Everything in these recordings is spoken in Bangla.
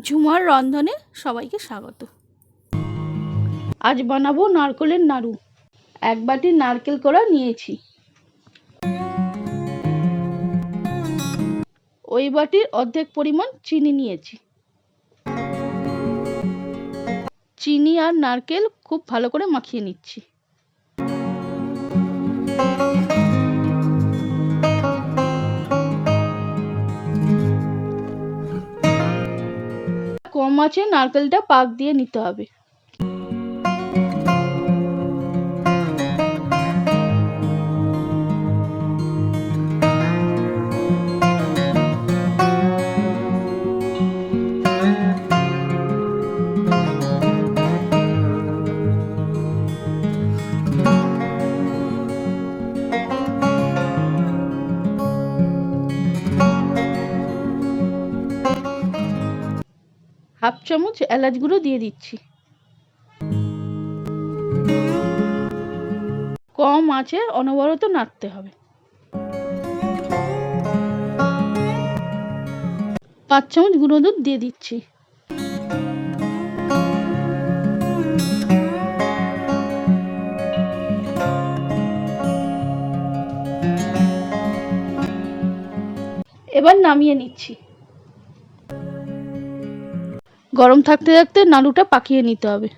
ঝুমার রন্ধনে সবাইকে স্বাগত। আজ বানাবো নারকেলের নাড়ু। 1 বাটি নারকেল কোড়া নিয়েছি। ওই বাটির অর্ধেক পরিমাণ চিনি নিয়েছি। চিনি আর নারকেল খুব ভালো করে মাখিয়ে নিচ্ছি। কম আঁচে নারকেলটা পাক দিয়ে নিতে হবে। হাফ চামচ এলাচ গুঁড়ো দিয়ে দিচ্ছি। কম আঁচে অনবরত নাড়তে হবে। 5 চামচ গুঁড়ো দুধ দিয়ে দিচ্ছি। এবার নামিয়ে নিচ্ছি। গরম থাকতে থাকতে নাড়ুটা পাকিয়ে নিতে হবে।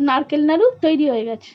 নারকেল নাড়ু তৈরি হয়ে গেছে।